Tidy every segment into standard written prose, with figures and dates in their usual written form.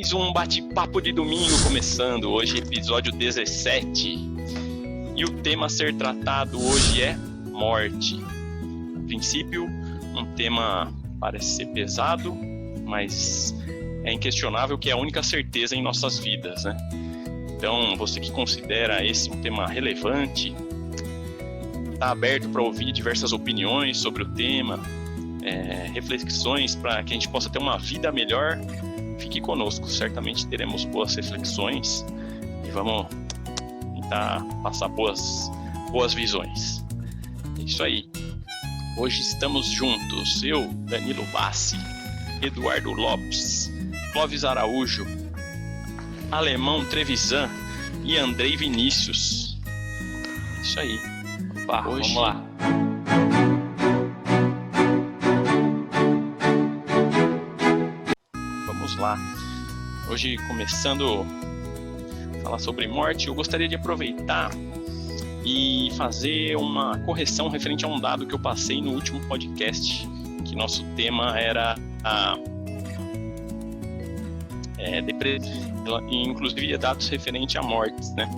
Mais um bate-papo de domingo começando, hoje episódio 17. E o tema a ser tratado hoje é morte. A princípio, um tema parece ser pesado, mas é inquestionável que é a única certeza em nossas vidas, né? Então, você que considera esse um tema relevante, está aberto para ouvir diversas opiniões sobre o tema, reflexões para que a gente possa ter uma vida melhor, fique conosco. Certamente teremos boas reflexões e vamos tentar passar boas visões. É isso aí. Hoje estamos juntos, eu, Danilo Bassi, Eduardo Lopes, Clóvis Araújo, Alemão Trevisan e Andrei Vinícius. É isso aí. Opa, hoje... Vamos lá. Vamos lá. Hoje, começando a falar sobre morte, eu gostaria de aproveitar e fazer uma correção referente a um dado que eu passei no último podcast, que nosso tema era a depressão, e inclusive dados referentes a mortes, né?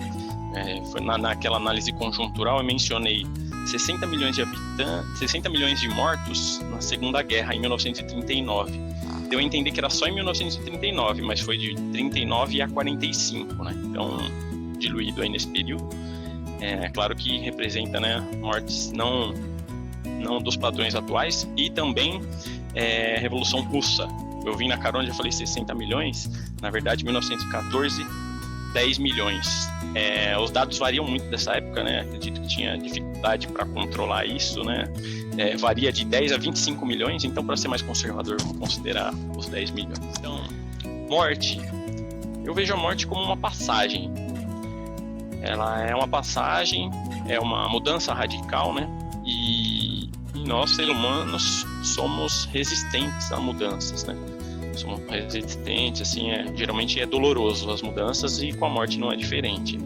Foi naquela análise conjuntural eu mencionei 60 milhões de habitantes, 60 milhões de mortos na Segunda Guerra, em 1939. Deu a entender que era só em 1939, mas foi de 39 a 45, né? Então, diluído aí nesse período. É claro que representa, né, mortes não dos padrões atuais, e também Revolução Russa. Eu vim na carona e já falei 60 milhões, na verdade, 1914, 10 milhões. Os dados variam muito dessa época, né? Acredito que tinha dificuldade para controlar isso, né? Varia de 10 a 25 milhões, então, para ser mais conservador, vamos considerar os 10 milhões. Então, morte. Eu vejo a morte como uma passagem. Ela é uma passagem, é uma mudança radical, né? E nós, seres humanos, somos resistentes a mudanças, né? Somos resistentes, assim, geralmente é doloroso as mudanças, e com a morte não é diferente.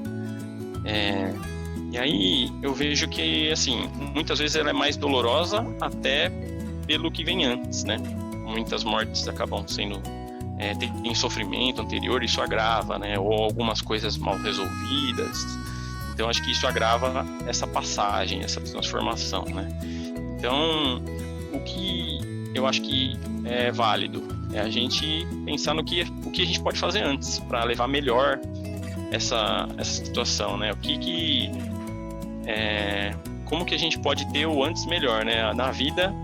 E aí eu vejo que, assim, muitas vezes ela é mais dolorosa até pelo que vem antes, né? Muitas mortes acabam sendo tem sofrimento anterior, isso agrava, né? Ou algumas coisas mal resolvidas. Então acho que isso agrava essa passagem, essa transformação, né? Então, o que eu acho que é válido é a gente pensar no que a gente pode fazer antes para levar melhor essa situação, né? Como que a gente pode ter o antes melhor, né? Na vida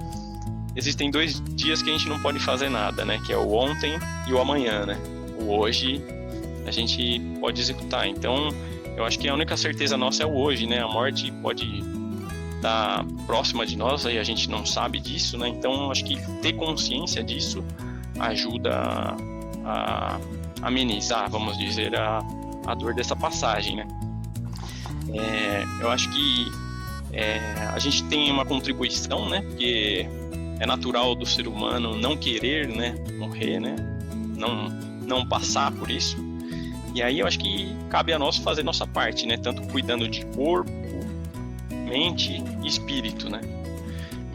existem 2 dias que a gente não pode fazer nada, né? Que é o ontem e o amanhã, né? O hoje a gente pode executar. Então, eu acho que a única certeza nossa é o hoje, né? A morte pode estar próxima de nós, aí a gente não sabe disso, né? Então, acho que ter consciência disso ajuda a amenizar, vamos dizer, a dor dessa passagem, né? Eu acho que a gente tem uma contribuição, né? Porque é natural do ser humano não querer, né, morrer, né? Não passar por isso. E aí eu acho que cabe a nós fazer nossa parte, né? Tanto cuidando de corpo, mente e espírito, né?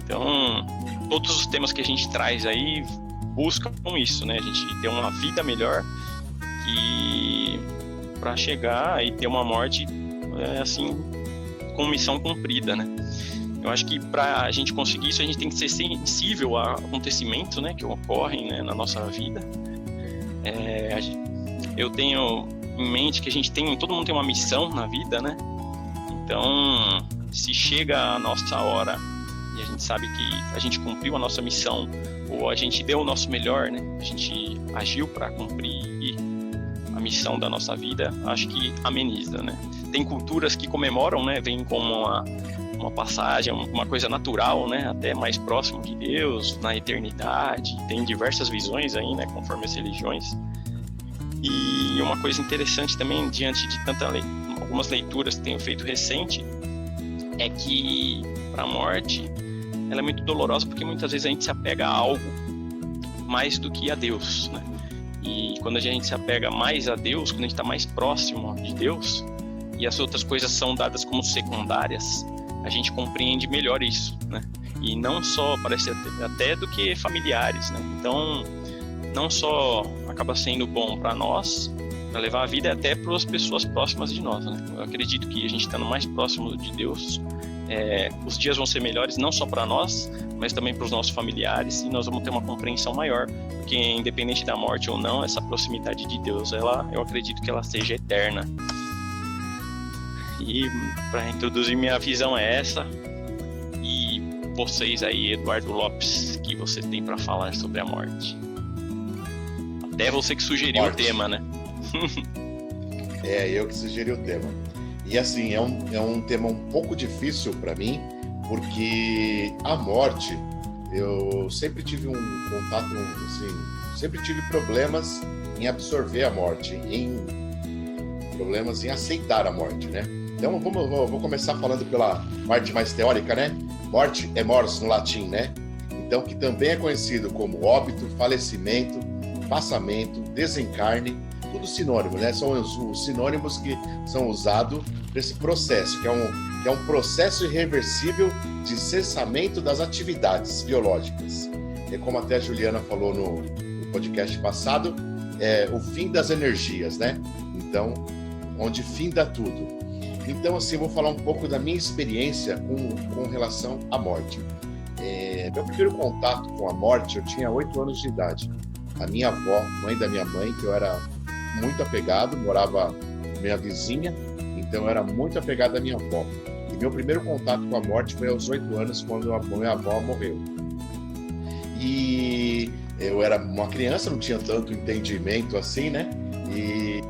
Então, todos os temas que a gente traz aí buscam isso, né? A gente ter uma vida melhor, e para chegar e ter uma morte assim, com missão cumprida, né? Eu acho que para a gente conseguir isso, a gente tem que ser sensível a acontecimentos, né, que ocorrem, né, na nossa vida. Eu tenho em mente que todo mundo tem uma missão na vida, né? Então, se chega a nossa hora e a gente sabe que a gente cumpriu a nossa missão, ou a gente deu o nosso melhor, né? A gente agiu para cumprir a missão da nossa vida, acho que ameniza, né? Tem culturas que comemoram, né? Vem como uma passagem, uma coisa natural, né? Até mais próximo de Deus, na eternidade. Tem diversas visões aí, né? Conforme as religiões. E uma coisa interessante também, diante de algumas leituras que tenho feito recente, é que para a morte, ela é muito dolorosa, porque muitas vezes a gente se apega a algo mais do que a Deus, né? E quando a gente se apega mais a Deus, quando a gente está mais próximo de Deus, e as outras coisas são dadas como secundárias, a gente compreende melhor isso, né? E não só, parece até do que familiares, né? Então, não só acaba sendo bom para nós, para levar a vida e até para as pessoas próximas de nós, né? Eu acredito que a gente estando mais próximo de Deus, os dias vão ser melhores não só para nós, mas também para os nossos familiares, e nós vamos ter uma compreensão maior, porque independente da morte ou não, essa proximidade de Deus, eu acredito que ela seja eterna. E para introduzir minha visão é essa. E vocês aí, Eduardo Lopes, que você tem para falar sobre a morte? Até você que sugeriu o tema, né? Eu que sugeri o tema. E assim, é um tema um pouco difícil para mim, porque a morte, eu sempre tive um contato, assim, sempre tive problemas em absorver a morte, problemas em aceitar a morte, né? Então, vou começar falando pela parte mais teórica, né? Morte é mors no latim, né? Então, que também é conhecido como óbito, falecimento, passamento, desencarne, tudo sinônimo, né? São os sinônimos que são usados para esse processo, que é um processo irreversível de cessamento das atividades biológicas. É como até a Juliana falou no podcast passado, o fim das energias, né? Então, onde finda tudo. Então, assim, eu vou falar um pouco da minha experiência com relação à morte. Meu primeiro contato com a morte, eu tinha 8 anos de idade. A minha avó, mãe da minha mãe, que eu era muito apegado, morava minha vizinha, então eu era muito apegado à minha avó. E meu primeiro contato com a morte foi aos 8 anos, quando a minha avó morreu. E eu era uma criança, não tinha tanto entendimento assim, né? E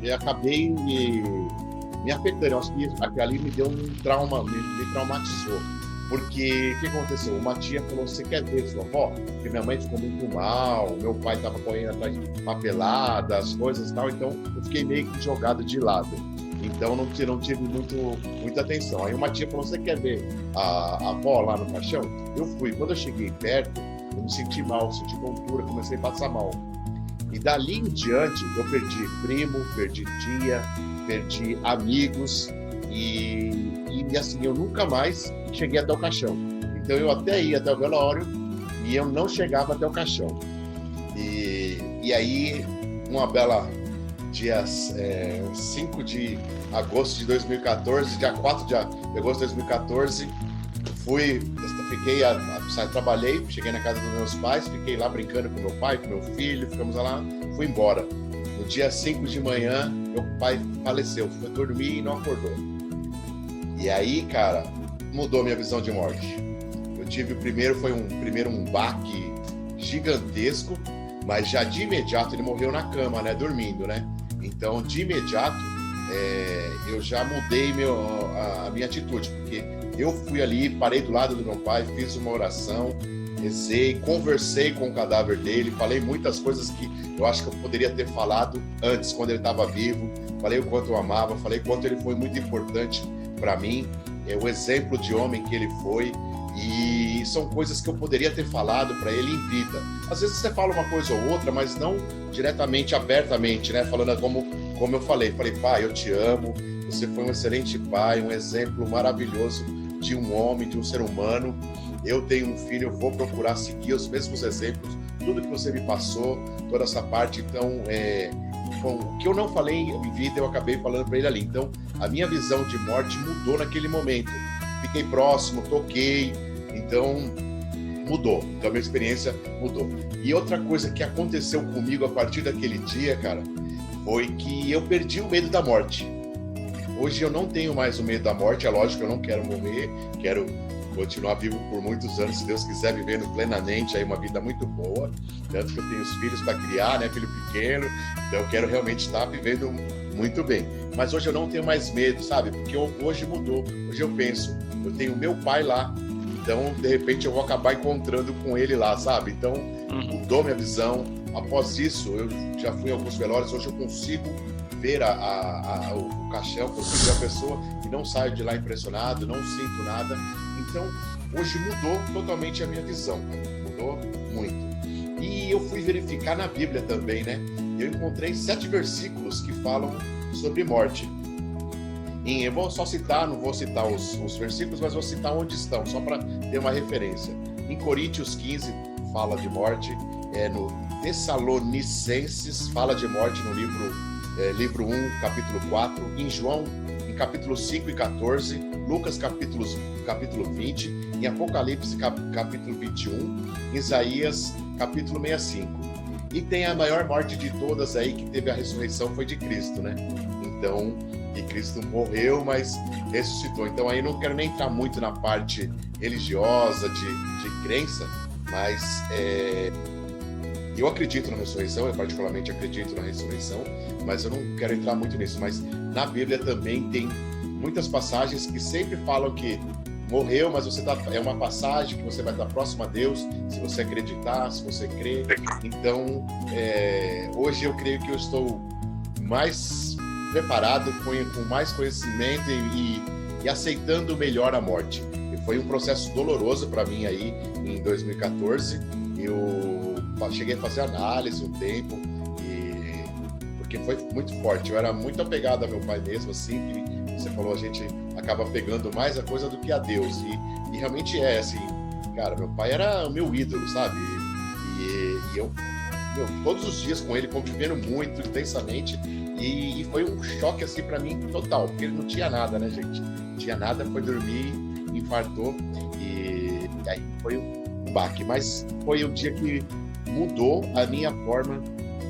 acabei me afetando. Eu acho que aquilo ali me deu um trauma, me traumatizou. Porque o que aconteceu? Uma tia falou: você quer ver sua avó? Porque minha mãe ficou muito mal, meu pai estava correndo atrás de papelada, as coisas e tal, então eu fiquei meio que jogado de lado. Então não tive muita atenção. Aí uma tia falou: você quer ver a avó lá no caixão? Eu fui. Quando eu cheguei perto, eu me senti mal, senti tontura, comecei a passar mal. E dali em diante, eu perdi primo, perdi tia, perdi amigos e assim, eu nunca mais cheguei até o caixão. Então eu até ia até o velório e eu não chegava até o caixão. E aí, uma bela dia 5 de agosto de 2014, dia 4 de agosto de 2014, trabalhei, cheguei na casa dos meus pais, fiquei lá brincando com meu pai, com meu filho, ficamos lá, fui embora. No dia 5 de manhã, meu pai faleceu, foi dormir e não acordou. E aí, cara, mudou minha visão de morte. Eu tive foi um baque gigantesco, mas já de imediato ele morreu na cama, né, dormindo, né? Então, de imediato, eu já mudei a minha atitude, porque eu fui ali, parei do lado do meu pai, fiz uma oração, rezei, conversei com o cadáver dele, falei muitas coisas que eu acho que eu poderia ter falado antes, quando ele estava vivo. Falei o quanto eu amava, falei o quanto ele foi muito importante para mim, o exemplo de homem que ele foi, e são coisas que eu poderia ter falado para ele em vida. Às vezes você fala uma coisa ou outra, mas não diretamente, abertamente, né? Falando como eu falei, pai, eu te amo, você foi um excelente pai, um exemplo maravilhoso de um homem, de um ser humano. Eu tenho um filho, eu vou procurar seguir os mesmos exemplos, tudo que você me passou, toda essa parte. Então, o que eu não falei em vida, eu acabei falando para ele ali. Então, a minha visão de morte mudou naquele momento. Fiquei próximo, toquei, então mudou. Então, a minha experiência mudou. E outra coisa que aconteceu comigo a partir daquele dia, cara, foi que eu perdi o medo da morte. Hoje eu não tenho mais o medo da morte, é lógico que eu não quero morrer, quero continuar vivo por muitos anos, se Deus quiser, vivendo plenamente aí uma vida muito boa, tanto que eu tenho os filhos para criar, né, filho pequeno, então eu quero realmente estar vivendo muito bem. Mas hoje eu não tenho mais medo, sabe? Porque hoje mudou, hoje eu penso, eu tenho meu pai lá, então de repente eu vou acabar encontrando com ele lá, sabe? Então mudou minha visão. Após isso, eu já fui em alguns velórios, hoje eu consigo ver o caixão, consigo ver a pessoa e não saio de lá impressionado, não sinto nada. Então, hoje mudou totalmente a minha visão, mudou muito. E eu fui verificar na Bíblia também, né? Eu encontrei 7 versículos que falam sobre morte. Eu vou só citar, não vou citar os versículos, mas vou citar onde estão, só para ter uma referência. Em Coríntios 15 fala de morte, no Tessalonicenses fala de morte no livro 1, capítulo 4, em João, em capítulo 5 e 14, Lucas, capítulo 20, em Apocalipse, capítulo 21, Isaías, capítulo 65. E tem a maior morte de todas aí, que teve a ressurreição, foi de Cristo, né? Então, que Cristo morreu, mas ressuscitou. Então, aí não quero nem entrar muito na parte religiosa, de crença, mas eu acredito na ressurreição, eu particularmente acredito na ressurreição, mas eu não quero entrar muito nisso. Mas na Bíblia também tem muitas passagens que sempre falam que morreu, mas é uma passagem que você vai estar próximo a Deus, se você acreditar, se você crer. Então, hoje eu creio que eu estou mais preparado, com mais conhecimento e aceitando melhor a morte. E foi um processo doloroso para mim aí em 2014. Eu cheguei a fazer análise um tempo, porque foi muito forte. Eu era muito apegado a meu pai mesmo, assim, que você falou, a gente acaba pegando mais a coisa do que a Deus. E realmente assim, cara, meu pai era o meu ídolo, sabe? E eu todos os dias com ele, convivendo muito intensamente, e foi um choque assim para mim total, porque ele não tinha nada, né, gente? Não tinha nada, foi dormir, infartou, e aí foi um baque. Mas foi o dia que mudou a minha forma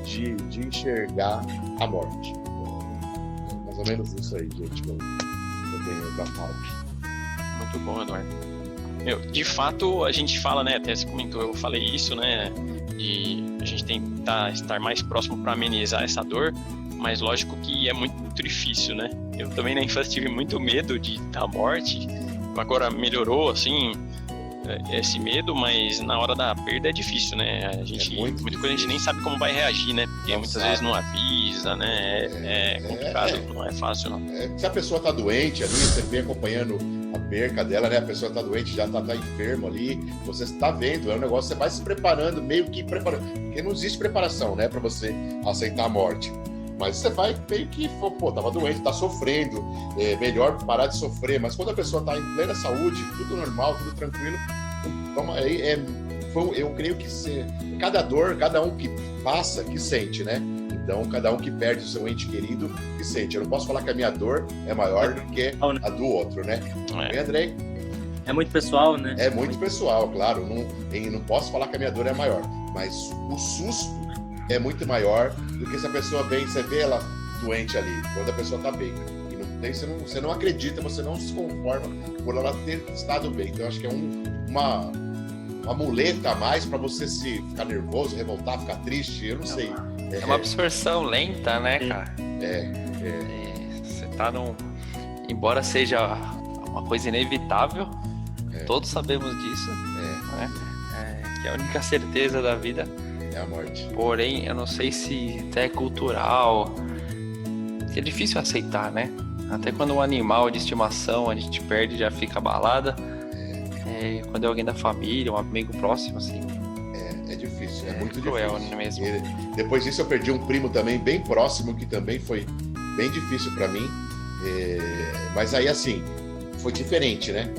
de enxergar a morte. Mais ou menos isso aí, gente, que eu tenho da morte. Muito bom, Eduardo. De fato, a gente fala, né, até você comentou, eu falei isso, né, de a gente tentar estar mais próximo para amenizar essa dor, mas lógico que é muito difícil, né? Eu também na infância tive muito medo da morte, agora melhorou, assim, esse medo, mas na hora da perda é difícil, né? A gente, muita coisa a gente nem sabe como vai reagir, né? Porque muitas vezes não avisa, né? É complicado, não é fácil, não. Se a pessoa tá doente ali, você vem acompanhando a perca dela, né? A pessoa tá doente, já tá enfermo ali, você está vendo, é um negócio, você vai se preparando, meio que preparando, porque não existe preparação, né, para você aceitar a morte. Mas você vai meio que, pô, tava doente, tá sofrendo, melhor parar de sofrer. Mas quando a pessoa tá em plena saúde, tudo normal, tudo tranquilo, então aí eu creio que cada dor, cada um que passa, que sente, né? Então, cada um que perde o seu ente querido, que sente. Eu não posso falar que a minha dor é maior do que a do outro, né? Andrei? É muito pessoal, né? É muito pessoal, claro. Não posso falar que a minha dor é maior. Mas o susto é muito maior do que se a pessoa vem, você vê ela doente ali, quando a pessoa tá bem. E você não acredita, você não se conforma por ela ter estado bem. Então, acho que é uma muleta a mais para você se ficar nervoso, revoltar, ficar triste, eu não sei. É uma absorção lenta, né, cara? Você tá embora seja uma coisa inevitável, todos sabemos disso, né? Que a única certeza da vida é a morte. Porém, eu não sei se até é cultural, é difícil aceitar, né? Até quando um animal de estimação a gente perde, já fica abalada. Quando é alguém da família, um amigo próximo, assim. É difícil, é muito cruel, difícil. Mesmo. Depois disso eu perdi um primo também, bem próximo, que também foi bem difícil para mim. Mas aí, assim, foi diferente, né?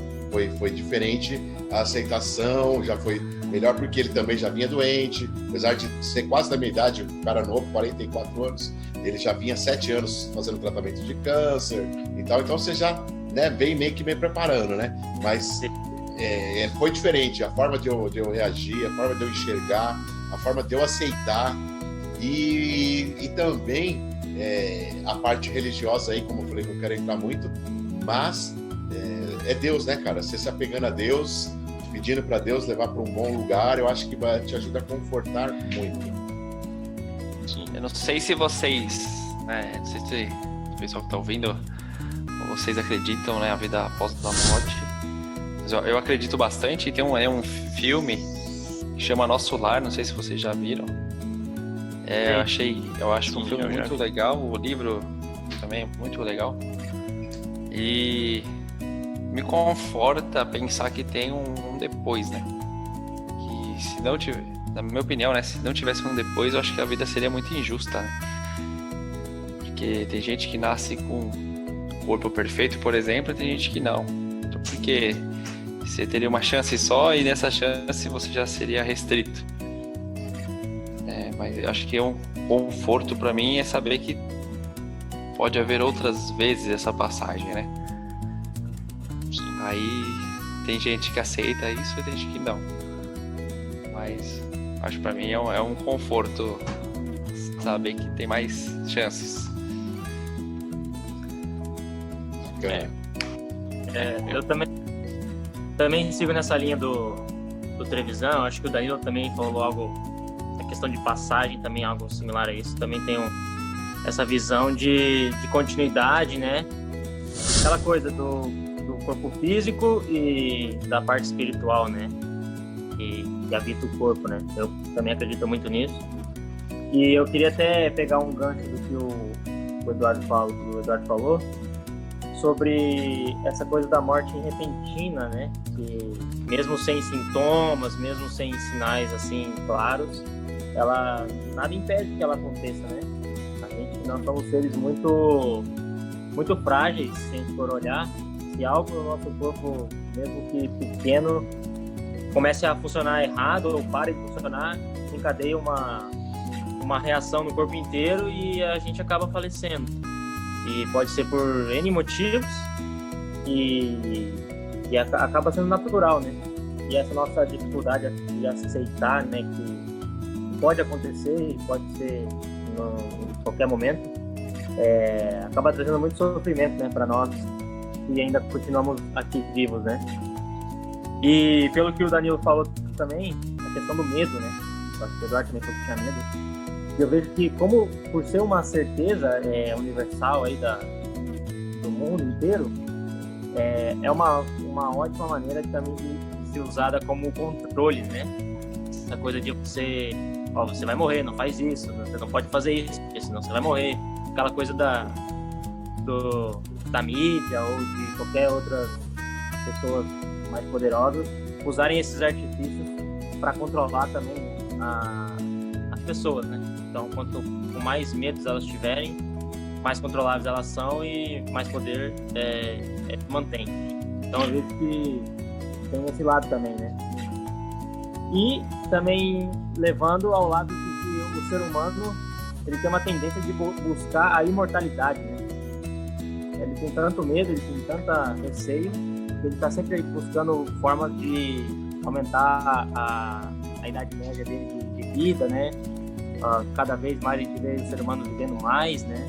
Foi diferente, a aceitação já foi melhor, porque ele também já vinha doente, apesar de ser quase da minha idade, um cara novo, 44 anos, ele já vinha 7 anos fazendo tratamento de câncer e tal, então você já, né, vem meio que me preparando, né? Mas foi diferente, a forma de eu reagir, a forma de eu enxergar, a forma de eu aceitar, e também a parte religiosa aí, como eu falei, não quero entrar muito, mas é Deus, né, cara? Você se apegando a Deus, pedindo para Deus levar para um bom lugar, eu acho que vai te ajudar a confortar muito. Eu não sei se vocês, né, não sei se o pessoal que está ouvindo, vocês acreditam, né, a vida após a morte. Mas eu acredito bastante. E tem um filme que chama Nosso Lar, não sei se vocês já viram. Eu acho um filme muito legal, o livro também é muito legal. E me conforta pensar que tem um depois, né? Que se não tiver, na minha opinião, né? Se não tivesse um depois, eu acho que a vida seria muito injusta, né? Porque tem gente que nasce com o corpo perfeito, por exemplo, e tem gente que não. Então, porque você teria uma chance só e nessa chance você já seria restrito. Mas eu acho que um conforto para mim é saber que pode haver outras vezes essa passagem, né? Aí tem gente que aceita isso e tem gente que não. Mas acho que para mim é um conforto saber que tem mais chances. Eu também sigo nessa linha do Trevisan. Acho que o Danilo também falou algo, a questão de passagem também, algo similar a isso. Também tem essa visão de continuidade, né? Aquela coisa do corpo físico e da parte espiritual, né? Que habita o corpo, né? Eu também acredito muito nisso. E eu queria até pegar um gancho do que o Eduardo falou sobre essa coisa da morte repentina, né? Que mesmo sem sintomas, mesmo sem sinais assim claros, nada impede que ela aconteça, né? Nós somos seres muito, muito frágeis, se a gente for olhar. Se algo no nosso corpo, mesmo que pequeno, comece a funcionar errado ou pare de funcionar, encadeia uma reação no corpo inteiro e a gente acaba falecendo. E pode ser por N motivos e acaba sendo natural, né? E essa nossa dificuldade de aceitar, né, que pode acontecer e pode ser em qualquer momento, acaba trazendo muito sofrimento, né, para nós e ainda continuamos aqui vivos, né? E pelo que o Danilo falou também, a questão do medo, né? Acho que o Eduardo também falou que tinha medo. Eu vejo que, como por ser uma certeza universal aí do mundo inteiro, é uma ótima maneira também de ser usada como controle, né? Essa coisa de você vai morrer, não faz isso, você não pode fazer isso, porque senão você vai morrer. Aquela coisa da mídia ou de qualquer outra pessoa mais poderosas usarem esses artifícios para controlar também as pessoas, né? Então, quanto mais medos elas tiverem, mais controláveis elas são e mais poder mantém. Então, eu vejo que tem esse lado também, né? E também levando ao lado de que o ser humano ele tem uma tendência de buscar a imortalidade, né? Ele tem tanto medo, ele tem tanta receio, que ele está sempre buscando formas de aumentar a idade média dele de vida, né? Cada vez mais a gente vê o ser humano vivendo mais, né?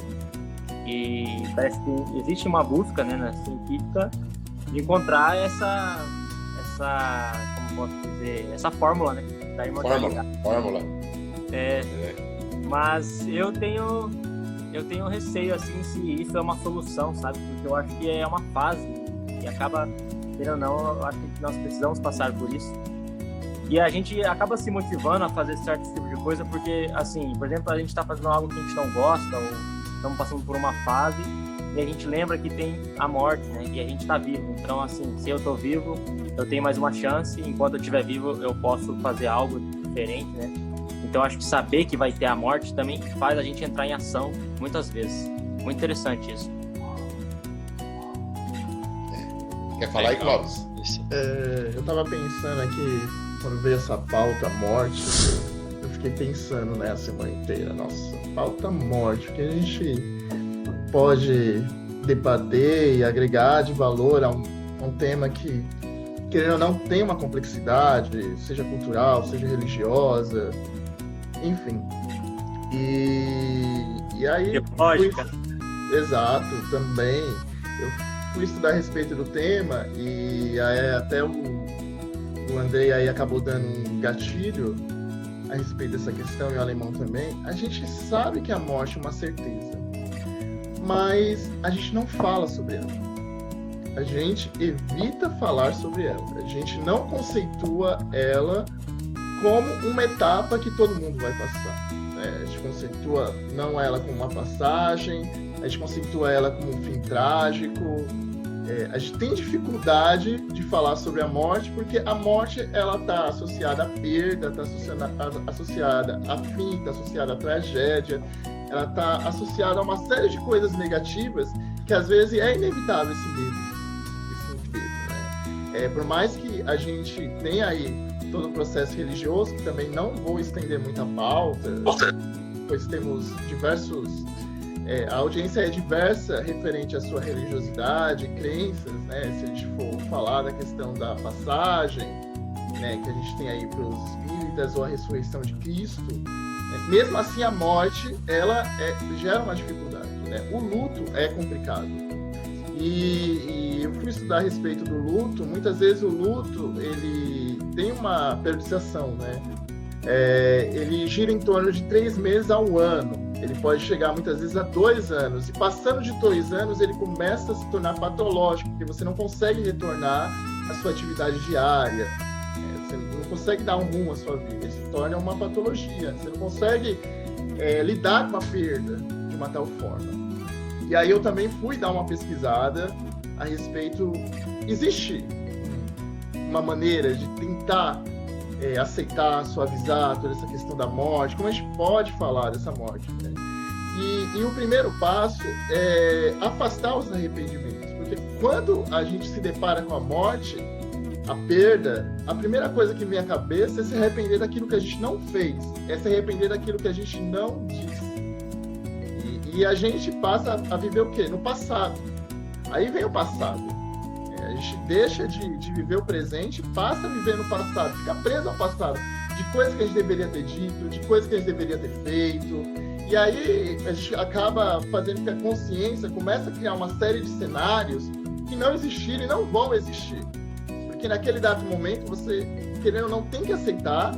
E parece que existe uma busca, né, científica de encontrar essa como posso dizer, essa fórmula, né, da imortalidade. Fórmula. Mas eu tenho receio, assim, se isso é uma solução, sabe? Porque eu acho que é uma fase e acaba, querendo ou não, eu acho que nós precisamos passar por isso. E a gente acaba se motivando a fazer certo tipo de coisa porque, assim, por exemplo, a gente está fazendo algo que a gente não gosta ou estamos passando por uma fase e a gente lembra que tem a morte, né? E a gente está vivo. Então, assim, se eu estou vivo, eu tenho mais uma chance. Enquanto eu estiver vivo, eu posso fazer algo diferente, né? Então, acho que saber que vai ter a morte também faz a gente entrar em ação muitas vezes. Muito interessante isso. Quer falar aí, Clóvis? Eu estava pensando aqui, quando veio essa pauta morte, eu fiquei pensando nessa semana inteira. Nossa, pauta morte, porque a gente pode debater e agregar de valor a um tema que, querendo ou não, tem uma complexidade, seja cultural, seja religiosa, enfim. E aí... Lógica. Exato, também. Eu fui estudar a respeito do tema e aí até o Andrei aí acabou dando um gatilho a respeito dessa questão, e o alemão também. A gente sabe que a morte é uma certeza, mas a gente não fala sobre ela. A gente evita falar sobre ela. A gente não conceitua ela como uma etapa que todo mundo vai passar. A gente conceitua não ela como uma passagem, a gente conceitua ela como um fim trágico. A gente tem dificuldade de falar sobre a morte, porque a morte ela está associada à perda, está associada a fim, está associada à tragédia, ela está associada a uma série de coisas negativas que às vezes é inevitável esse medo, né? Por mais que a gente tenha aí todo o processo religioso, que também não vou estender muita pauta, pois temos diversos... a audiência é diversa referente à sua religiosidade, crenças, né? Se a gente for falar da questão da passagem, né, que a gente tem aí para os espíritas, ou a ressurreição de Cristo, mesmo assim a morte, ela gera uma dificuldade, né? O luto é complicado. E eu fui estudar a respeito do luto. Muitas vezes o luto, ele tem uma periodização, né? Ele gira em torno de 3 meses a 1 ano. Ele pode chegar muitas vezes a 2 anos. E passando de 2 anos, ele começa a se tornar patológico, porque você não consegue retornar à sua atividade diária. Você não consegue dar um rumo à sua vida. Ele se torna uma patologia. Você não consegue lidar com a perda de uma tal forma. E aí eu também fui dar uma pesquisada a respeito... Existe uma maneira de tentar aceitar, suavizar toda essa questão da morte? Como a gente pode falar dessa morte, né? E o primeiro passo é afastar os arrependimentos. Porque quando a gente se depara com a morte, a perda, a primeira coisa que vem à cabeça é se arrepender daquilo que a gente não fez. É se arrepender daquilo que a gente não disse. E a gente passa a viver o quê? No passado. Aí vem o passado. A gente deixa de viver o presente e passa a viver no passado. Fica preso ao passado. De coisas que a gente deveria ter dito, de coisas que a gente deveria ter feito. E aí a gente acaba fazendo com que a consciência comece a criar uma série de cenários que não existiram e não vão existir. Porque naquele dado momento você, querendo ou não, tem que aceitar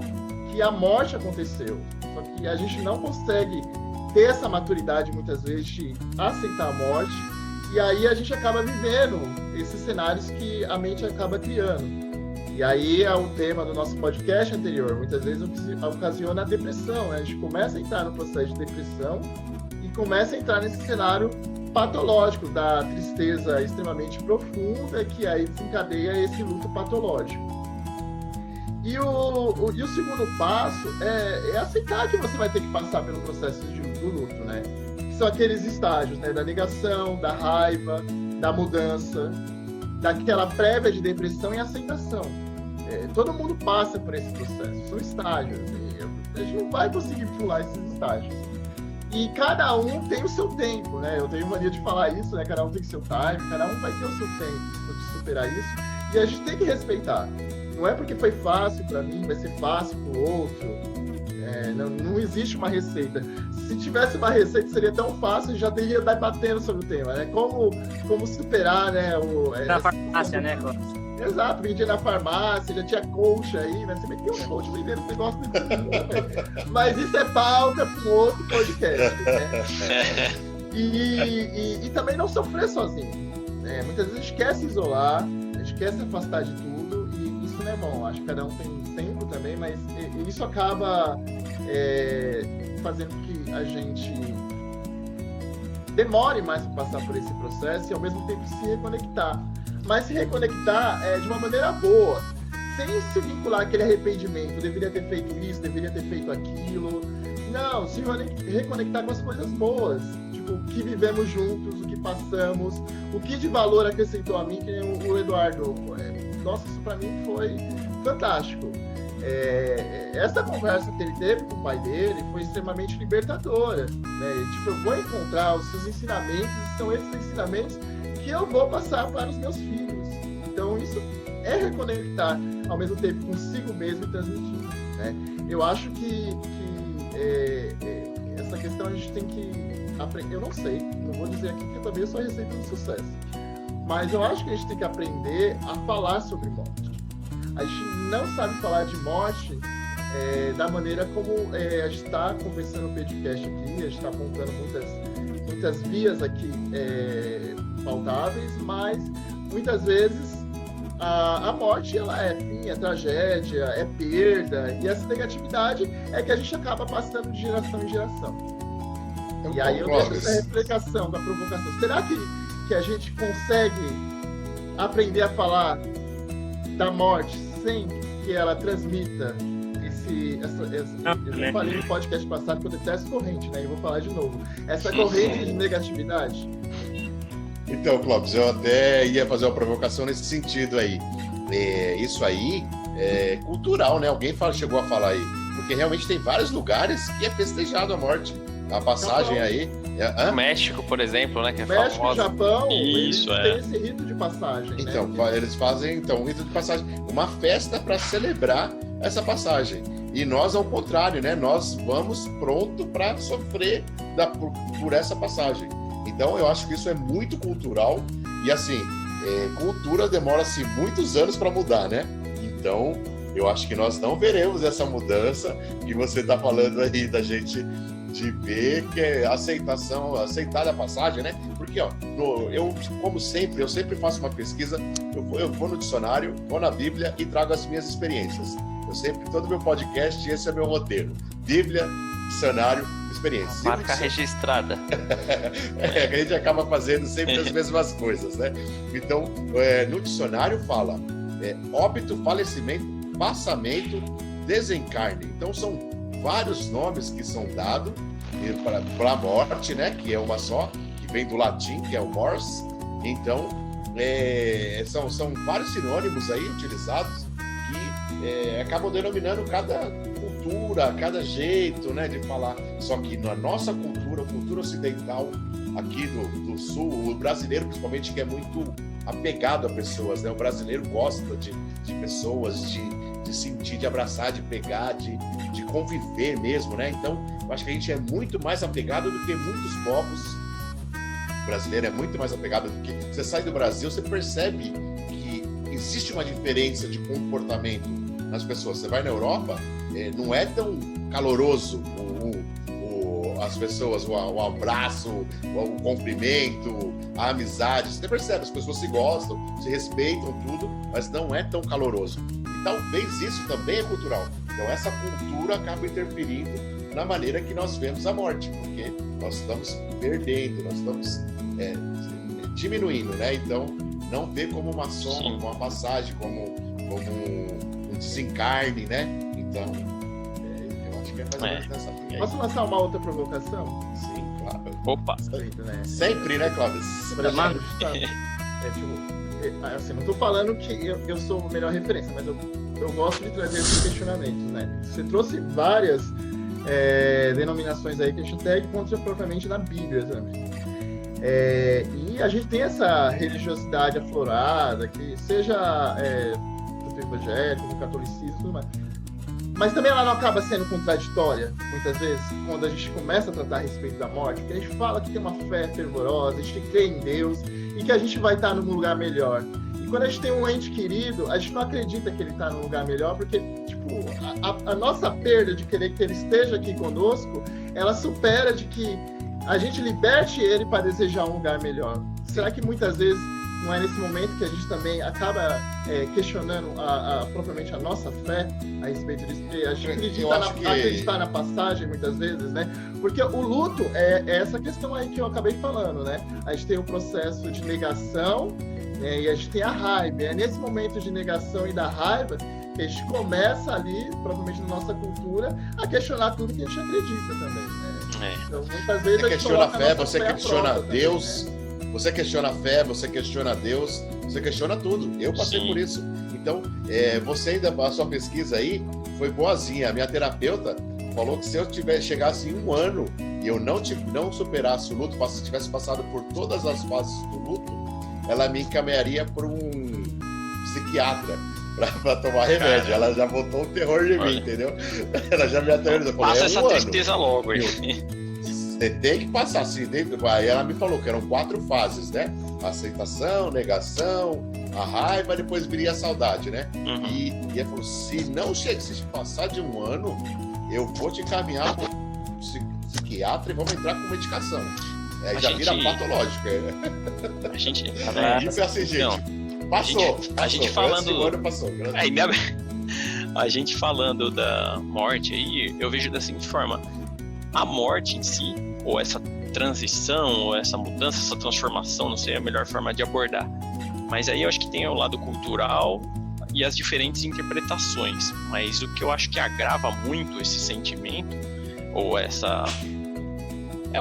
que a morte aconteceu. Só que a gente não consegue ter essa maturidade, muitas vezes, de aceitar a morte, e aí a gente acaba vivendo esses cenários que a mente acaba criando. E aí é o tema do nosso podcast anterior, muitas vezes ocasiona a depressão, né? A gente começa a entrar no processo de depressão e começa a entrar nesse cenário patológico da tristeza extremamente profunda, que aí desencadeia esse luto patológico. E o segundo passo é aceitar que você vai ter que passar pelo processo do luto, né? Que são aqueles estágios, né? Da negação, da raiva, da mudança, daquela prévia de depressão e aceitação. Todo mundo passa por esse processo, são estágios. A gente não vai conseguir pular esses estágios. E cada um tem o seu tempo, né? Eu tenho mania de falar isso, né? Cada um tem o seu time, cada um vai ter o seu tempo de superar isso. E a gente tem que respeitar. Não é porque foi fácil para mim, vai ser fácil para o outro. Não existe uma receita. Se tivesse uma receita, seria tão fácil, já teria debatendo sobre o tema, né? Como superar, né? Na farmácia, né, Cláudio? Exato, vendia na farmácia, já tinha coach aí, né? Você meteu um coach vendendo um negócio desse, né? Mas isso é pauta para um outro podcast, né? E também não sofrer sozinho, né? Muitas vezes a gente quer se isolar, a gente quer se afastar de tudo, e isso não é bom. Acho que cada um tem um tempo também, mas isso acaba fazendo com que a gente demore mais para passar por esse processo e ao mesmo tempo se reconectar. Mas se reconectar de uma maneira boa, sem se vincular àquele arrependimento, deveria ter feito isso, deveria ter feito aquilo. Não, se reconectar com as coisas boas, tipo, o que vivemos juntos, o que passamos, o que de valor acrescentou a mim, que o Eduardo. Nossa, isso para mim foi fantástico. Essa conversa que ele teve com o pai dele foi extremamente libertadora, né? Tipo, eu vou encontrar os seus ensinamentos, e são esses ensinamentos que eu vou passar para os meus filhos. Então isso é reconectar ao mesmo tempo consigo mesmo e transmitir, né? Eu acho que essa questão a gente tem que aprender. Eu não sei, não vou dizer aqui que eu também sou a receita do sucesso, mas eu acho que a gente tem que aprender a falar sobre morte. A gente não sabe falar de morte da maneira como a gente está conversando no podcast aqui, a gente está apontando muitas vias aqui pautáveis, mas muitas vezes a morte ela é fim, é tragédia, é perda, e essa negatividade é que a gente acaba passando de geração em geração. E aí eu deixo essa reflexão da provocação. Será que a gente consegue aprender a falar da morte sem que ela transmita eu falei no podcast passado que eu detesto corrente, né? E vou falar de novo. Essa corrente de negatividade. Então, Clóvis, eu até ia fazer uma provocação nesse sentido aí. Isso aí cultural, né? Alguém chegou a falar aí. Porque realmente tem vários lugares que é festejado a morte. A passagem aí... O México, por exemplo, né? Que é México e famoso. Japão, Isso, eles têm esse rito de passagem, Então, né? eles fazem um rito de passagem, uma festa para celebrar essa passagem. E nós, ao contrário, né? Nós vamos pronto para sofrer por essa passagem. Então, eu acho que isso é muito cultural. E, assim, cultura demora-se muitos anos para mudar, né? Então, eu acho que nós não veremos essa mudança que você está falando aí da gente... de ver que é aceitar a passagem, né? Porque, ó, eu sempre faço uma pesquisa, eu vou no dicionário, vou na Bíblia e trago as minhas experiências. Todo meu podcast, esse é meu roteiro. Bíblia, dicionário, experiências. Marca registrada. A gente acaba fazendo sempre as mesmas coisas, né? Então, no dicionário fala óbito, falecimento, passamento, desencarne. Então, são vários nomes que são dados para a morte, né? Que é uma só, que vem do latim, que é o mors. Então, são vários sinônimos aí utilizados que acabam denominando cada cultura, cada jeito, né, de falar. Só que na nossa cultura ocidental, aqui do sul, o brasileiro principalmente, que é muito apegado a pessoas, né? O brasileiro gosta de pessoas, de sentir, de abraçar, de pegar, de conviver mesmo, né? Então, eu acho que a gente é muito mais apegado do que muitos povos. O brasileiro é muito mais apegado do que... Você sai do Brasil, você percebe que existe uma diferença de comportamento nas pessoas. Você vai na Europa, não é tão caloroso as pessoas, o abraço, o cumprimento, a amizade. Você percebe, as pessoas se gostam, se respeitam, tudo, mas não é tão caloroso. E talvez isso também é cultural. Então essa cultura acaba interferindo na maneira que nós vemos a morte, porque nós estamos perdendo, nós estamos diminuindo, né? Então não vê como uma sombra, como uma passagem, como um desencarne, né? Então eu acho que é mais ou menos nessa linha aí. Posso lançar uma outra provocação? Sim, claro. Opa! Sempre, né, Cláudio? Assim, não estou falando que eu sou a melhor referência, mas eu gosto de trazer esses questionamentos, né? Você trouxe várias denominações aí que a gente até encontra propriamente na Bíblia também. E a gente tem essa religiosidade aflorada, que seja do evangélico, do catolicismo e tudo mais. Mas também ela não acaba sendo contraditória, muitas vezes, quando a gente começa a tratar a respeito da morte, porque a gente fala que tem uma fé fervorosa, a gente crê em Deus e que a gente vai estar num lugar melhor. E quando a gente tem um ente querido, a gente não acredita que ele está num lugar melhor, porque tipo, a nossa perda de querer que ele esteja aqui conosco, ela supera de que a gente liberte ele para desejar um lugar melhor. Será que muitas vezes não é nesse momento que a gente também acaba questionando propriamente a nossa fé a respeito disso? Porque a gente acreditar na passagem muitas vezes, né? Porque o luto é essa questão aí que eu acabei falando, né? A gente tem o processo de negação, e a gente tem a raiva. É nesse momento de negação e da raiva que a gente começa ali, provavelmente na nossa cultura, a questionar tudo que a gente acredita também, né? Então, muitas vezes você questiona a fé, você questiona Deus, também, né? Você questiona a fé, você questiona Deus, você questiona tudo. Eu passei por isso. Então, você ainda, a sua pesquisa aí foi boazinha. A minha terapeuta falou que se eu chegasse em um ano e eu não superasse o luto, se tivesse passado por todas as fases do luto, ela me encaminharia para um psiquiatra para tomar remédio. Ela já botou o terror em mim, entendeu? Ela já me aterrorizou. Passa essa tristeza logo aí. Você tem que passar assim. Aí ela me falou que eram 4 fases, né? Aceitação, negação, a raiva, depois viria a saudade, né? Uhum. E ela falou, se passar de um ano, eu vou te encaminhar para um psiquiatra e vamos entrar com medicação. Aí já vira patológico. A gente... E foi assim, gente. Passou. A gente falando... Ano passou. A gente falando da morte aí, eu vejo da seguinte forma. A morte em si, ou essa transição, ou essa mudança, essa transformação, não sei a melhor forma de abordar. Mas aí eu acho que tem o lado cultural e as diferentes interpretações. Mas o que eu acho que agrava muito esse sentimento, ou essa...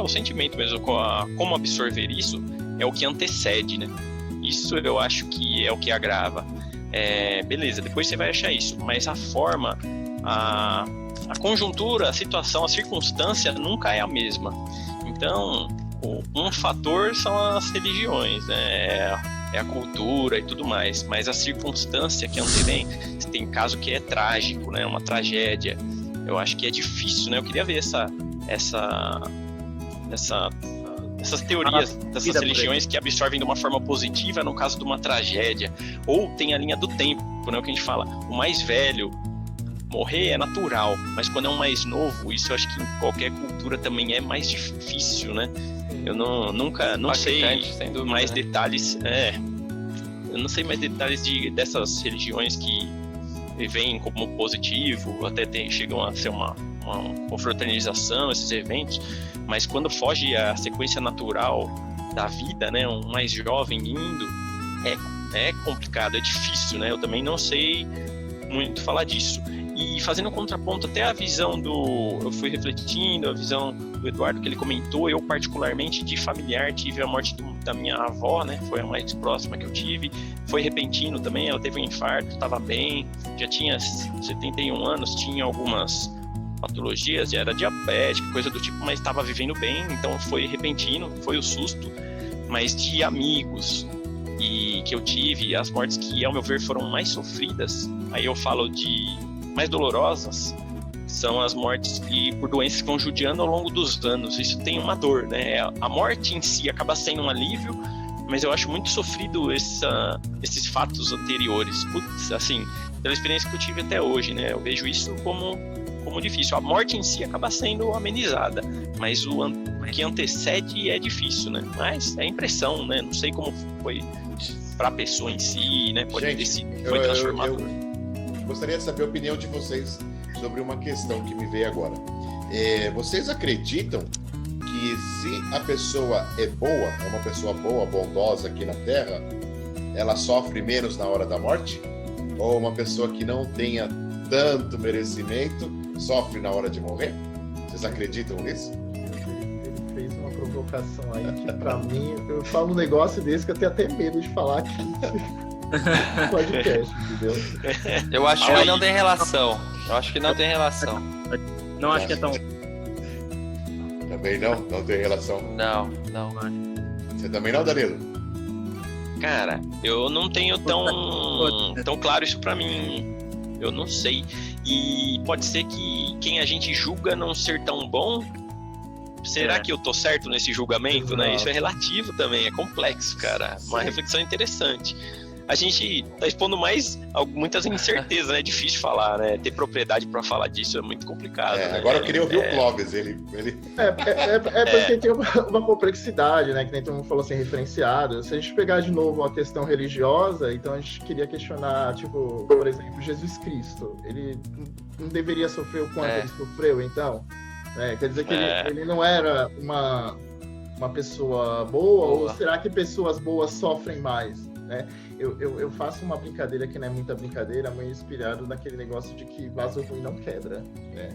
o sentimento mesmo, como absorver isso, é o que antecede, né? Isso eu acho que é o que agrava. beleza, depois você vai achar isso, mas a forma, a conjuntura, a situação, a circunstância nunca é a mesma. Então, um fator são as religiões, né? É a cultura e tudo mais, mas a circunstância que antevém, tem caso que é trágico, né? Uma tragédia. Eu acho que é difícil, né? Eu queria ver essas teorias dessas religiões que absorvem de uma forma positiva no caso de uma tragédia, ou tem a linha do tempo, né? O que a gente fala, o mais velho morrer é natural, mas quando é um mais novo, isso eu acho que em qualquer cultura também é mais difícil, né? Eu não sei mais detalhes, eu não sei mais detalhes dessas religiões que veem como positivo, até chegam a ser uma confraternização, esses eventos, mas quando foge a sequência natural da vida, né, um mais jovem indo, é complicado, é difícil, né? Eu também não sei muito falar disso. E fazendo um contraponto até a visão eu fui refletindo, a visão do Eduardo que ele comentou, eu particularmente de familiar tive a morte da minha avó, né? Foi a mais próxima que eu tive, foi repentino também, ela teve um infarto, estava bem, já tinha 71 anos, tinha algumas patologias, já era diabética, coisa do tipo, mas estava vivendo bem, então foi repentino, foi o susto, mas de amigos e que eu tive, as mortes que ao meu ver foram mais sofridas, aí eu falo de mais dolorosas, são as mortes que por doenças que vão judiando ao longo dos anos. Isso tem uma dor, né? A morte em si acaba sendo um alívio, mas eu acho muito sofrido esses fatos anteriores. Putz, assim, pela experiência que eu tive até hoje, né? Eu vejo isso como difícil. A morte em si acaba sendo amenizada, mas o que antecede é difícil, né? Mas é impressão, né? Não sei como foi para a pessoa em si, né? Pode ter sido, foi transformado. Gostaria de saber a opinião de vocês sobre uma questão que me veio agora. Vocês acreditam que se a pessoa é boa, é uma pessoa boa, bondosa aqui na Terra, ela sofre menos na hora da morte? Ou uma pessoa que não tenha tanto merecimento sofre na hora de morrer? Vocês acreditam nisso? Ele fez uma provocação aí que pra mim, eu falo um negócio desse que eu tenho até medo de falar aqui. Podcast, entendeu? Eu acho que não tem relação. Eu acho que não tem relação. Não acho que é tão... Também não? Não tem relação? Não. Você também não, Danilo? Cara, eu não tenho tão claro isso pra mim. Eu não sei. E pode ser que quem a gente julga não ser tão bom. Será que eu tô certo nesse julgamento, né? Isso é relativo também, é complexo, cara. Uma reflexão interessante. A gente tá expondo muitas incertezas, né? É difícil falar, né? Ter propriedade para falar disso é muito complicado. Né? Agora eu queria ouvir o Clóvis. Ele... porque tem uma complexidade, né? Que nem todo mundo falou assim, referenciado. Se a gente pegar de novo a questão religiosa, então a gente queria questionar, tipo, por exemplo, Jesus Cristo. Ele não deveria sofrer o quanto ele sofreu, então? Quer dizer que ele não era uma pessoa boa, ou será que pessoas boas sofrem mais, né? Eu faço uma brincadeira que não é muita brincadeira, mas inspirado naquele negócio de que vaso ruim não quebra, né?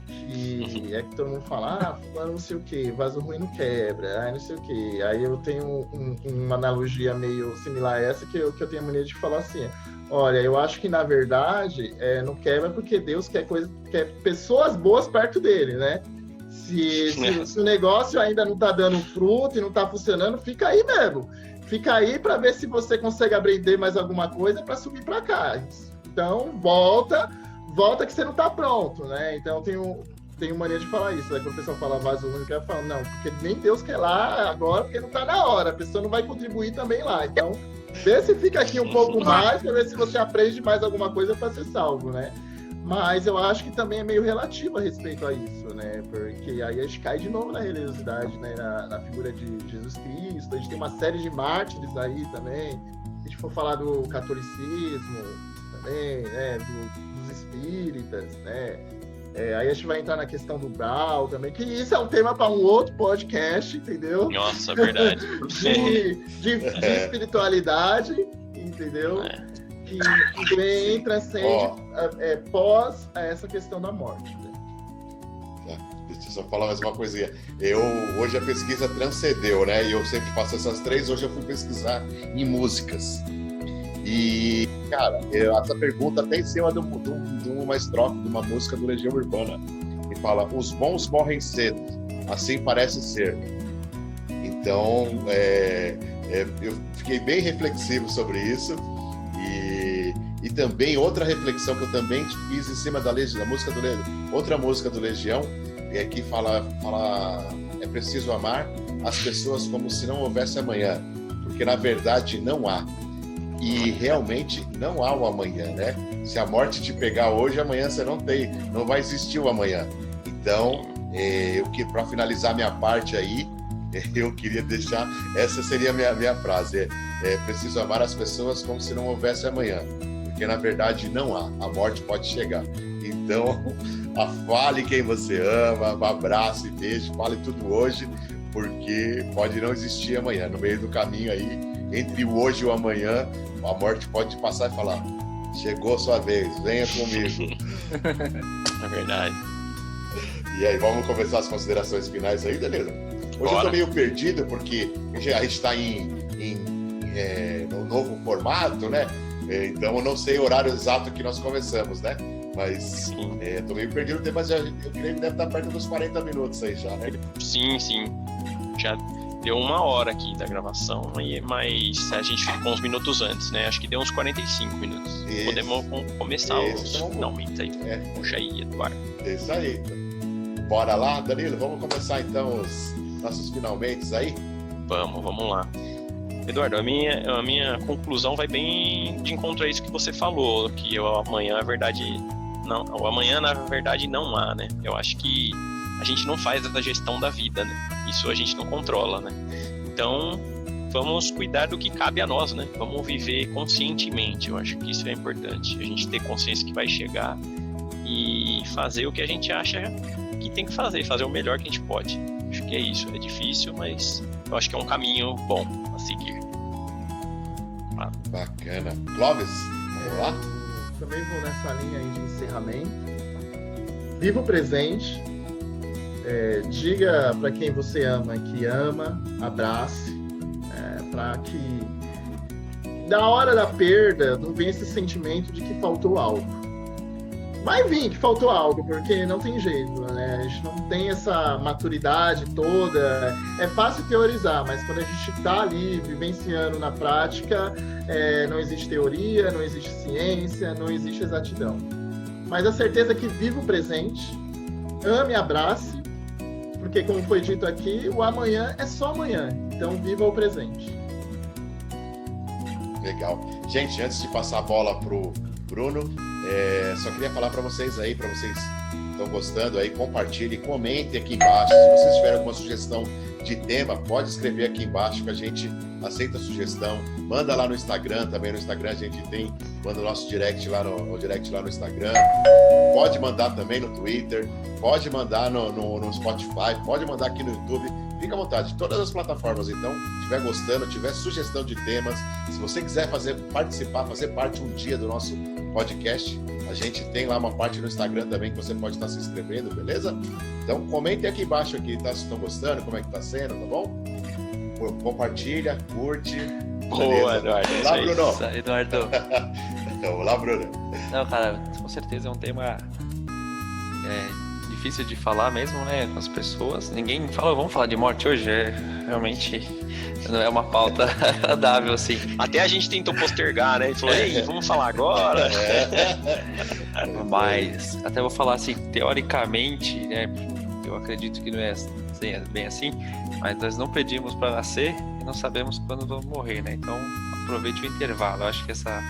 E é que todo mundo fala, não sei o que, vaso ruim não quebra, não sei o que. Aí eu tenho uma analogia meio similar a essa, que eu tenho a mania de falar assim, olha, eu acho que na verdade não quebra porque Deus quer pessoas boas perto dele, né? Se o negócio ainda não tá dando fruto e não tá funcionando, fica aí mesmo. Fica aí para ver se você consegue aprender mais alguma coisa para subir para cá. Então, volta que você não tá pronto, né? Então, tenho mania de falar isso, né? Quando o pessoal fala vaso ruim, eu quero falar, não, porque nem Deus quer lá agora, porque não tá na hora. A pessoa não vai contribuir também lá. Então, vê se fica aqui um pouco mais, para ver se você aprende mais alguma coisa para ser salvo, né? Mas eu acho que também é meio relativo a respeito a isso, né? Porque aí a gente cai de novo na religiosidade, né? Na figura de Jesus Cristo. A gente tem uma série de mártires aí também. Se a gente for falar do catolicismo também, né? Dos espíritas, né? Aí a gente vai entrar na questão do Brau também, que isso é um tema para um outro podcast, entendeu? Nossa, verdade. de espiritualidade, entendeu? Que vem, transcende pós essa questão da morte. Né? Deixa eu só falar mais uma coisinha. Hoje a pesquisa transcendeu, né? E eu sempre faço essas três. Hoje eu fui pesquisar em músicas. E, cara, essa pergunta até em cima de uma estrofe de uma música do Legião Urbana, que fala: os bons morrem cedo, assim parece ser. Então, eu fiquei bem reflexivo sobre isso. E também outra reflexão que eu também fiz em cima da música do Legião, outra música do Legião, que fala é preciso amar as pessoas como se não houvesse amanhã, porque na verdade não há. E realmente não há o amanhã, né? Se a morte te pegar hoje, amanhã você não vai existir o amanhã. Então, para finalizar minha parte aí, eu queria deixar, essa seria a minha frase, preciso amar as pessoas como se não houvesse amanhã, porque na verdade não há, a morte pode chegar. Então, fale quem você ama, abrace, beijo, fale tudo hoje, porque pode não existir amanhã. No meio do caminho aí, entre o hoje e o amanhã, a morte pode passar e falar: chegou a sua vez, venha comigo. É verdade. E aí, vamos começar as considerações finais aí, Danilo? Hoje Bora. Eu tô meio perdido, porque a gente está no novo formato, né? Então eu não sei o horário exato que nós começamos, né? Mas tô meio perdido, mas eu creio que deve estar perto dos 40 minutos aí já, né? Sim. Já deu 1 hora aqui da gravação, mas a gente ficou uns minutos antes, né? Acho que deu uns 45 minutos. Isso. Podemos começar os Então, finalmente aí. Puxa aí, Eduardo. É isso aí. Bora lá, Danilo? Vamos começar então os nossos finalmente aí? Vamos lá. Eduardo, a minha conclusão vai bem de encontro a isso que você falou, que o amanhã, o amanhã, na verdade, não há, né? Eu acho que a gente não faz a gestão da vida, né? Isso a gente não controla, né? Então, vamos cuidar do que cabe a nós, né? Vamos viver conscientemente. Eu acho que isso é importante. A gente ter consciência que vai chegar e fazer o que a gente acha que tem que fazer o melhor que a gente pode. Acho que é isso. É difícil, mas eu acho que é um caminho bom a seguir. Bacana. Clóvis, vamos lá? Eu também vou nessa linha aí de encerramento. Viva o presente. Diga para quem você ama que ama, abrace, para que na hora da perda não venha esse sentimento de que faltou algo. Vai vir que faltou algo, porque não tem jeito, né? A gente não tem essa maturidade toda. É fácil teorizar, mas quando a gente está ali vivenciando na prática, não existe teoria, não existe ciência, não existe exatidão. Mas a certeza é que viva o presente, ame e abrace, porque como foi dito aqui, o amanhã é só amanhã. Então viva o presente. Legal. Gente, antes de passar a bola pro Bruno, só queria falar para vocês aí, para vocês que estão gostando aí, compartilhem, comentem aqui embaixo. Se vocês tiverem alguma sugestão de tema, pode escrever aqui embaixo que a gente aceita a sugestão. Manda lá no Instagram, também no Instagram a gente manda o nosso direct lá no Instagram. Pode mandar também no Twitter, pode mandar no Spotify, pode mandar aqui no YouTube. Fica à vontade, todas as plataformas. Então, se estiver gostando, tiver sugestão de temas, se você quiser participar, fazer parte um dia do nosso podcast, a gente tem lá uma parte no Instagram também que você pode estar se inscrevendo, beleza? Então, comentem aqui embaixo aqui, tá? Se estão gostando, como é que tá sendo, tá bom? Compartilha, curte. Boa, Eduardo. Olá, Bruno. Isso, Eduardo. Olá, Bruno. Não, cara, com certeza é um tema difícil de falar mesmo, né, com as pessoas. Ninguém fala, vamos falar de morte hoje, realmente não é uma pauta agradável, assim. Até a gente tentou postergar, né? E falou, ei, vamos falar agora? Mas, até vou falar assim, teoricamente, né, eu acredito que não é bem assim, mas nós não pedimos para nascer e não sabemos quando vamos morrer, né? Então, aproveite o intervalo. Eu acho que essa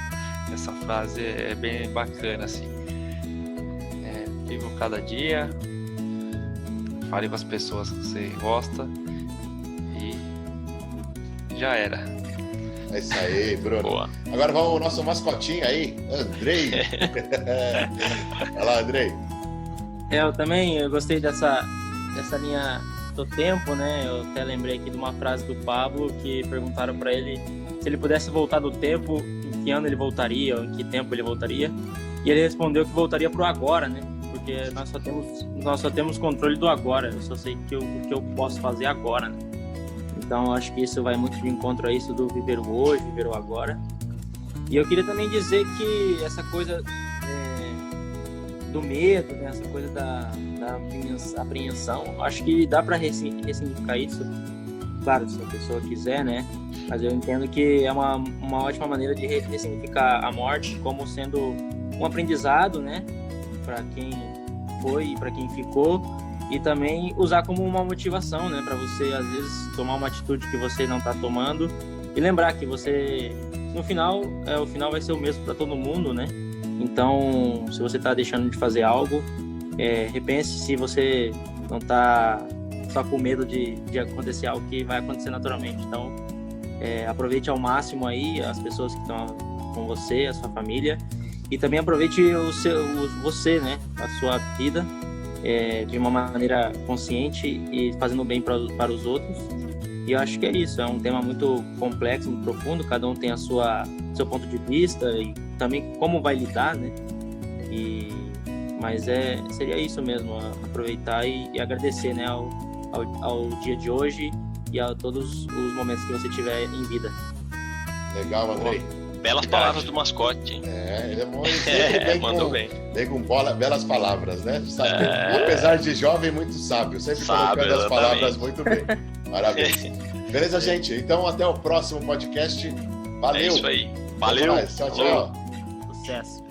frase é bem bacana, assim. Viva cada dia, fale com as pessoas que você gosta e já era. É isso aí, Bruno. Boa. Agora vamos ao nosso mascotinho aí, Andrei. Olha lá, Andrei. Eu também gostei dessa linha do tempo, né? Eu até lembrei aqui de uma frase do Pablo que perguntaram para ele se ele pudesse voltar do tempo, em que ano ele voltaria, ou em que tempo ele voltaria. E ele respondeu que voltaria pro agora, né? Porque nós só temos controle do agora. Eu só sei o que eu posso fazer agora, né? Então, acho que isso vai muito de encontro a isso do viver o hoje, viver o agora. E eu queria também dizer que essa coisa do medo, né, essa coisa da apreensão, acho que dá para ressignificar isso. Claro, se a pessoa quiser, né? Mas eu entendo que é uma ótima maneira de ressignificar a morte como sendo um aprendizado, né? Para quem foi e para quem ficou, e também usar como uma motivação, né? Para você, às vezes, tomar uma atitude que você não está tomando e lembrar que você, no final, o final vai ser o mesmo para todo mundo, né? Então, se você está deixando de fazer algo, repense se você não está só com medo de acontecer algo que vai acontecer naturalmente. Então, aproveite ao máximo aí as pessoas que estão com você, a sua família, e também aproveite você, né, a sua vida, de uma maneira consciente e fazendo bem para os outros. E eu acho que é isso, é um tema muito complexo, muito profundo, cada um tem seu ponto de vista e também como vai lidar, né? Mas seria isso mesmo, aproveitar e agradecer, né, ao dia de hoje e a todos os momentos que você tiver em vida. Legal, Andrei. Belas palavras do mascote, hein? Ele é bom, ele mandou bem. Vem com belas palavras, né? Sabe? Apesar de jovem, muito sábio. Sempre colocando as palavras muito bem. Parabéns. Beleza, gente? Então, até o próximo podcast. Valeu. É isso aí. Valeu. Tchau, tchau. Sucesso.